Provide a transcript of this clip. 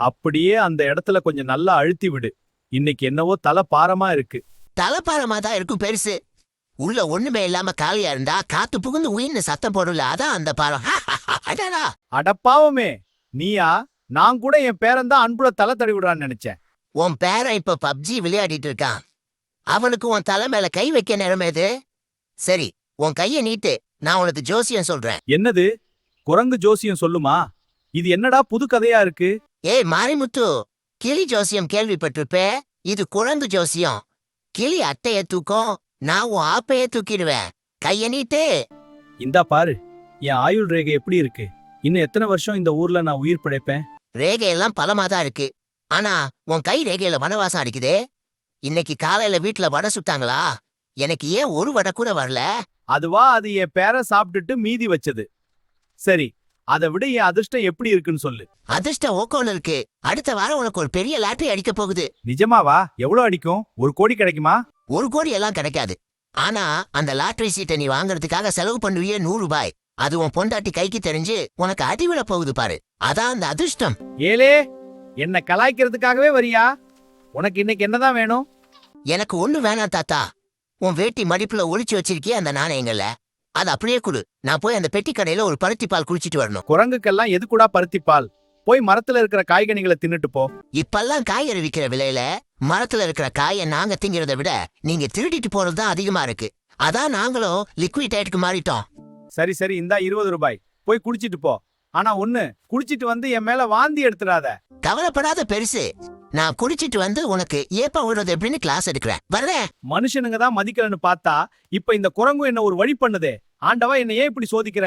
அப்படியே அந்த இடத்துல கொஞ்சம் நல்லா அழுத்தி விடு. இன்னைக்கு என்னவோ தலை பாரமா இருக்கு. தலைப்பாரமா தான் இருக்கும் பெருசு. உள்ள ஒண்ணுமே இல்லாம காலியா இருந்தா காத்து புகுந்து உயிர்னு சத்தம் போடல, அதான் அந்த பாரம். அடடா. அடப்பாவமே, நீயா? நான் கூட என் பேரன் தான் அன்புல தலை தடவி விடுறான்னு நினைச்சேன். உன் பேரன் இப்ப பப்ஜி விளையாடிட்டு இருக்கான். அவனுக்கு உன் தலை மேல கை வைக்க நேரம் எது? சரி, உன் கைய நீட்டு, நான் உனக்கு ஜோசியம் சொல்றேன். என்னது? குரங்கு ஜோசியம் சொல்லுமா? இது என்னடா புது கதையா இருக்கு? ஏய் மாரிமுத்து, கிளி ஜோசியம் கேள்விப்பட்டிருப்பே. இது குரங்கு ஜோசியம். கிளி அட்டைய தூக்கும், நான் உன் ஆப்பைய தூக்கிடுவேன். கைய நீட்டு. இந்தா பாரு, என் ஆயுள் ரேகை எப்படி இருக்கு. இன்னும் எத்தனை வருஷம் இந்த ஊர்ல நான் உயிர் பிழைப்பேன்? ரேகையெல்லாம் பலமாதான் இருக்கு. ஆனா உன் கை ரேகையில வனவாசம் அடிக்குதே. இன்னைக்கு காலையில வீட்டுல வடை சுட்டாங்களா? எனக்கு ஏன் ஒரு வடை கூட வரல? அதுவா, அது என் பேர சாப்பிட்டுட்டு மீதி வச்சது. சரி, அதை விட என் அதிர்ஷ்டம் எப்படி இருக்குன்னு சொல்லு. அதிர்ஷ்டம் ஓக்கோன்னு இருக்கு. அடுத்த வாரம் உனக்கு ஒரு பெரிய லாட்டரி அடிக்க போகுது. நிஜமாவா? எவ்வளவு அடிக்கும்? 1 கோடி கிடைக்குமா? 1 கோடி எல்லாம் கிடைக்காது. ஆனா அந்த லாட்டரி சீட்டை நீ வாங்குறதுக்காக செலவு பண்ணுவியே 100 ரூபாய். அது உன் பொண்டாட்டி கைக்கு தெரிஞ்சு உனக்கு அடிவிட போகுது பாரு. அதான் அந்த அதிர்ஷ்டம். ஏலே, என்ன கலாய்க்கிறதுக்காகவே வரியா? உனக்கு இன்னைக்கு என்னதான் வேணும்? எனக்கு ஒண்ணு வேணாம் தாத்தா. உன் வேட்டி மடிப்புல ஒளிச்சு வச்சிருக்கிய அந்த நாணயங்கள்ல அது அப்படியே குடு. நான் போய் அந்த பெட்டி கடையில ஒரு பருத்தி பால் குடிச்சிட்டு வரணும். குரங்குக்கெல்லாம் எது கூட பருத்திப்பால்? போய் மரத்துல இருக்கிற காய்கனிகளை தின்னுட்டு போ. இப்பெல்லாம் காய்கறி விக்கிற விலையில மரத்துல இருக்கிற காயை நாங்க திங்கிறத விட நீங்க திருடிட்டு போறதுதான் அதிகமா இருக்கு. அதான் நாங்களும் லிக்விட் டயட்டுக்கு மாறிட்டோம். சரி சரி, இந்தா 20 ரூபாய். போய் குடிச்சிட்டு போ. ஆனா ஒண்ணு, குடிச்சிட்டு வந்து என் மேல வாந்தி எடுத்துடாத. கவலைப்படாத பெருசு. நான் குடிச்சிட்டு வந்து உனக்கு ஏப்ப விடுறது எப்படின்னு கிளாஸ் எடுக்கிறேன். வர்றேன். மனுஷனுங்க தான் மதிக்கலன்னு பார்த்தா இப்ப இந்த குரங்கு என்ன ஒரு வழி பண்ணுதே. ஆண்டவா, என்ன ஏன் இப்படி சோதிக்கிற?